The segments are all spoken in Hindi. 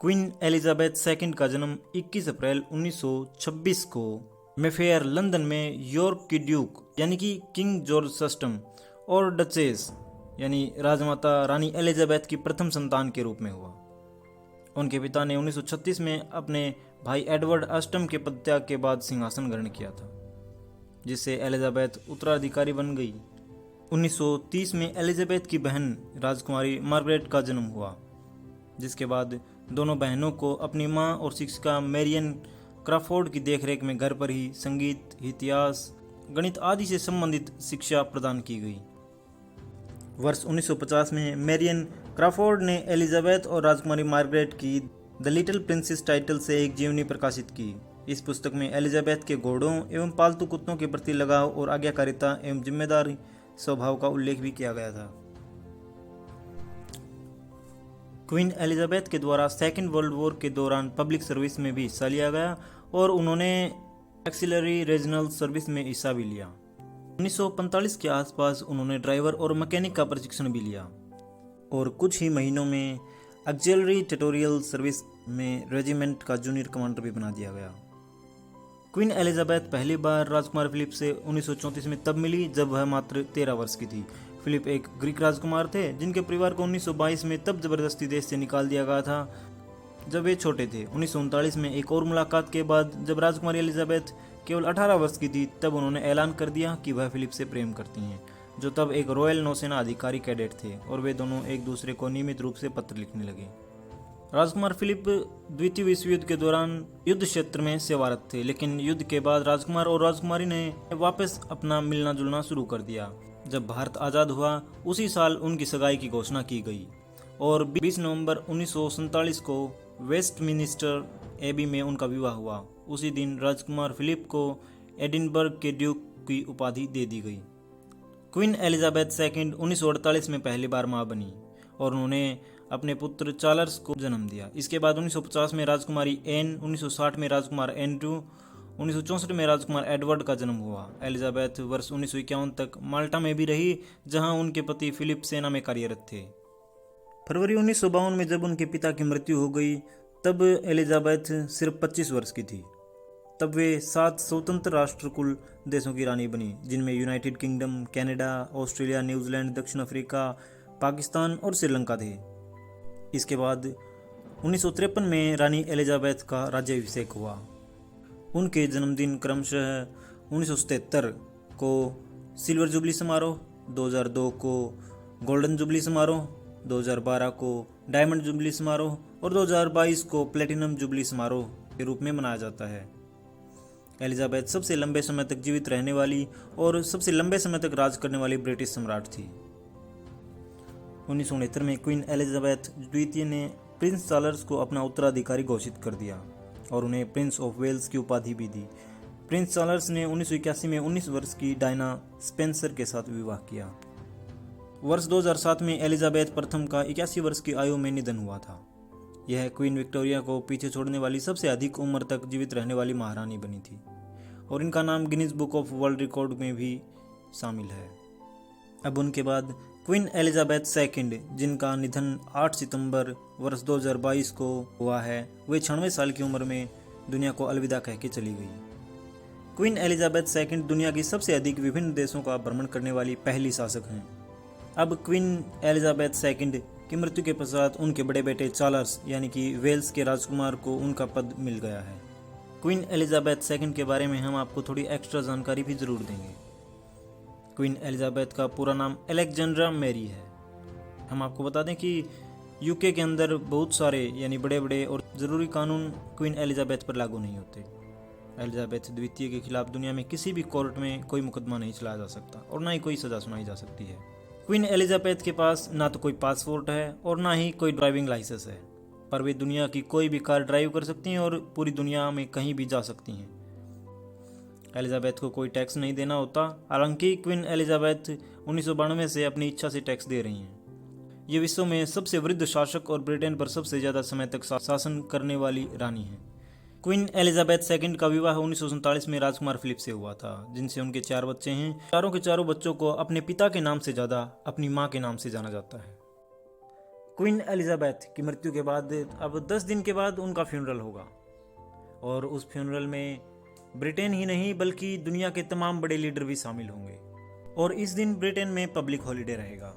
क्वीन एलिजाबेथ सेकंड का जन्म 21 अप्रैल 1926 को मेफेयर लंदन में यॉर्क की ड्यूक यानी कि किंग जॉर्ज सस्टम और डचेस यानी राजमाता रानी एलिजाबेथ की प्रथम संतान के रूप में हुआ। उनके पिता ने 1936 में अपने भाई एडवर्ड अष्टम के पदत्याग के बाद सिंहासन ग्रहण किया था, जिससे एलिजाबेथ उत्तराधिकारी बन गई। 1930 में एलिजाबेथ की बहन राजकुमारी मार्गरेट का जन्म हुआ, जिसके बाद दोनों बहनों को अपनी मां और शिक्षिका मैरियन क्रॉफोर्ड की देखरेख में घर पर ही संगीत, इतिहास, गणित आदि से संबंधित शिक्षा प्रदान की गई। वर्ष 1950 में मैरियन क्रॉफोर्ड ने एलिजाबेथ और राजकुमारी मार्गरेट की द लिटिल प्रिंसेस टाइटल से एक जीवनी प्रकाशित की। इस पुस्तक में एलिजाबेथ के घोड़ों एवं पालतू कुत्तों के प्रति लगाव और आज्ञाकारिता एवं जिम्मेदारी स्वभाव का उल्लेख भी किया गया था। क्वीन एलिजाबेथ के द्वारा सेकेंड वर्ल्ड वॉर के दौरान पब्लिक सर्विस में भी हिस्सा लिया गया और उन्होंने एक्सिलरी रीजनल सर्विस में हिस्सा भी लिया। 1945 के आसपास उन्होंने ड्राइवर और मैकेनिक का प्रशिक्षण भी लिया और कुछ ही महीनों में ऑक्सिलरी ट्यूटोरियल सर्विस में रेजिमेंट का जूनियर कमांडर भी बना दिया गया। क्वीन एलिजाबेथ पहली बार राजकुमार फिलिप से 1934 में तब मिली जब वह मात्र 13 वर्ष की थी। फिलिप एक ग्रीक राजकुमार थे जिनके परिवार को 1922 में तब जबरदस्ती देश से निकाल दिया गया था जब वे छोटे थे। 1939 में एक और मुलाकात के बाद जब राजकुमारी एलिजाबेथ केवल 18 वर्ष की थी तब उन्होंने ऐलान कर दिया कि वह फिलिप से प्रेम करती हैं, जो तब एक रॉयल नौसेना अधिकारी कैडेट थे, और वे दोनों एक दूसरे को नियमित रूप से पत्र लिखने लगे। राजकुमार फिलिप द्वितीय विश्व युद्ध के दौरान युद्ध क्षेत्र में सेवारत थे, लेकिन युद्ध के बाद राजकुमार और राजकुमारी ने वापस अपना मिलना जुलना शुरू कर दिया। जब भारत आज़ाद हुआ उसी साल उनकी सगाई की घोषणा की गई और 20 नवंबर 1947 को वेस्टमिनिस्टर एबी में उनका विवाह हुआ। उसी दिन राजकुमार फिलिप को एडिनबर्ग के ड्यूक की उपाधि दे दी गई। क्वीन एलिजाबेथ सेकंड 1948 में पहली बार मां बनी और उन्होंने अपने पुत्र चार्ल्स को जन्म दिया। इसके बाद 1950 में राजकुमारी एन, 1960 में राजकुमार एंड्रू, 1964 में राजकुमार एडवर्ड का जन्म हुआ। एलिजाबेथ वर्ष 1951 तक माल्टा में भी रही, जहां उनके पति फिलिप सेना में कार्यरत थे। फरवरी 1952 में जब उनके पिता की मृत्यु हो गई तब एलिजाबेथ सिर्फ 25 वर्ष की थी। तब वे 7 स्वतंत्र राष्ट्रकुल देशों की रानी बनी, जिनमें United kingdom, Canada, Australia, New Zealand, दक्षिण अफ्रीका, पाकिस्तान और श्रीलंका थे। इसके बाद 1953 में रानी एलिजाबेथ का राज्याभिषेक हुआ। उनके जन्मदिन क्रमशः 1977 को सिल्वर जुबली समारोह, 2002 को गोल्डन जुबली समारोह, 2012 को डायमंड जुबली समारोह और 2022 को प्लेटिनम जुबली समारोह के रूप में मनाया जाता है। एलिजाबेथ सबसे लंबे समय तक जीवित रहने वाली और सबसे लंबे समय तक राज करने वाली ब्रिटिश सम्राट थी। 1969 में क्वीन एलिजाबेथ द्वितीय ने प्रिंस चार्ल्स को अपना उत्तराधिकारी घोषित कर दिया और उन्हें प्रिंस ऑफ वेल्स की उपाधि भी दी। प्रिंस चार्ल्स ने 1981 में 19 वर्ष की डायना स्पेंसर के साथ विवाह किया। वर्ष 2007 में एलिजाबेथ प्रथम का 81 वर्ष की आयु में निधन हुआ था। यह क्वीन विक्टोरिया को पीछे छोड़ने वाली सबसे अधिक उम्र तक जीवित रहने वाली महारानी बनी थी और इनका नाम Guinness book of world record में भी शामिल है। अब उनके बाद क्वीन एलिजाबेथ सेकंड, जिनका निधन 8 सितंबर वर्ष 2022 को हुआ है, वे 96 साल की उम्र में दुनिया को अलविदा कह के चली गई। क्वीन एलिजाबेथ सेकंड दुनिया की सबसे अधिक विभिन्न देशों का भ्रमण करने वाली पहली शासक हैं। अब क्वीन एलिजाबेथ सेकंड की मृत्यु के पश्चात उनके बड़े बेटे चार्ल्स यानी कि वेल्स के राजकुमार को उनका पद मिल गया है। क्वीन एलिजाबेथ सेकंड के बारे में हम आपको थोड़ी एक्स्ट्रा जानकारी भी जरूर देंगे। क्वीन एलिजाबेथ का पूरा नाम अलेक्जेंड्रा मैरी है। हम आपको बता दें कि यूके के अंदर बहुत सारे यानी बड़े बड़े और ज़रूरी कानून क्वीन एलिजाबेथ पर लागू नहीं होते। एलिजाबेथ द्वितीय के खिलाफ दुनिया में किसी भी कोर्ट में कोई मुकदमा नहीं चलाया जा सकता और ना ही कोई सज़ा सुनाई जा सकती है। क्वीन एलिजाबेथ के पास ना तो कोई पासपोर्ट है और ना ही कोई ड्राइविंग लाइसेंस है, पर वे दुनिया की कोई भी कार ड्राइव कर सकती हैं और पूरी दुनिया में कहीं भी जा सकती हैं। एलिजाबेथ को कोई टैक्स नहीं देना होता। हालांकि क्वीन एलिजाबेथ 1992 से अपनी इच्छा से टैक्स दे रही हैं। ये विश्व में सबसे वृद्ध शासक और ब्रिटेन पर सबसे ज़्यादा समय तक शासन करने वाली रानी है। क्वीन एलिजाबेथ सेकंड का विवाह 1947 में राजकुमार फिलिप से हुआ था, जिनसे उनके 4 बच्चे हैं। चारों के चारों बच्चों को अपने पिता के नाम से ज़्यादा अपनी माँ के नाम से जाना जाता है। क्वीन एलिजाबेथ की मृत्यु के बाद अब 10 दिन के बाद उनका फ्यूनरल होगा और उस फ्यूनरल में ब्रिटेन ही नहीं बल्कि दुनिया के तमाम बड़े लीडर भी शामिल होंगे और इस दिन ब्रिटेन में पब्लिक हॉलिडे रहेगा।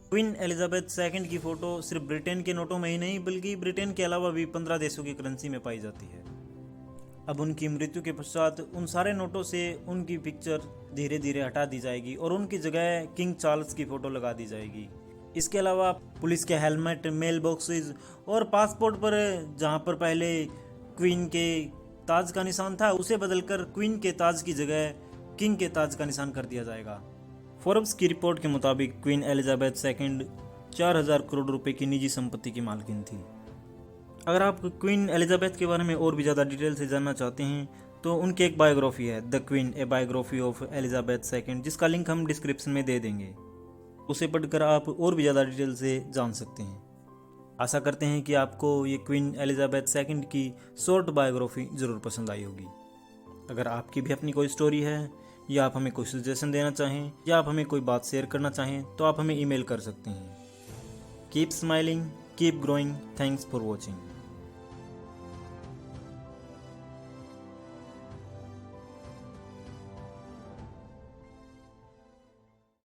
क्वीन एलिजाबेथ सेकंड की फ़ोटो सिर्फ ब्रिटेन के नोटों में ही नहीं बल्कि ब्रिटेन के अलावा भी 15 देशों की करेंसी में पाई जाती है। अब उनकी मृत्यु के पश्चात उन सारे नोटों से उनकी पिक्चर धीरे धीरे हटा दी जाएगी और उनकी जगह किंग चार्ल्स की फ़ोटो लगा दी जाएगी। इसके अलावा पुलिस के हेलमेट, मेल बॉक्सेस और पासपोर्ट पर जहां पर पहले क्वीन के ताज का निशान था उसे बदलकर क्वीन के ताज की जगह किंग के ताज का निशान कर दिया जाएगा। फोर्ब्स की रिपोर्ट के मुताबिक क्वीन एलिजाबेथ सेकंड 4000 करोड़ रुपए की निजी संपत्ति की मालकिन थी। अगर आप क्वीन एलिजाबेथ के बारे में और भी ज़्यादा डिटेल से जानना चाहते हैं तो उनकी एक बायोग्राफी है, the queen A biography of Elizabeth second, जिसका लिंक हम डिस्क्रिप्शन में दे देंगे। उसे पढ़कर आप और भी ज़्यादा डिटेल से जान सकते हैं। आशा करते हैं कि आपको ये क्वीन एलिजाबेथ सेकंड की शॉर्ट बायोग्राफी ज़रूर पसंद आई होगी। अगर आपकी भी अपनी कोई स्टोरी है या आप हमें कोई सजेशन देना चाहें या आप हमें कोई बात शेयर करना चाहें तो आप हमें ईमेल कर सकते हैं। Keep smiling, keep growing, thanks for watching.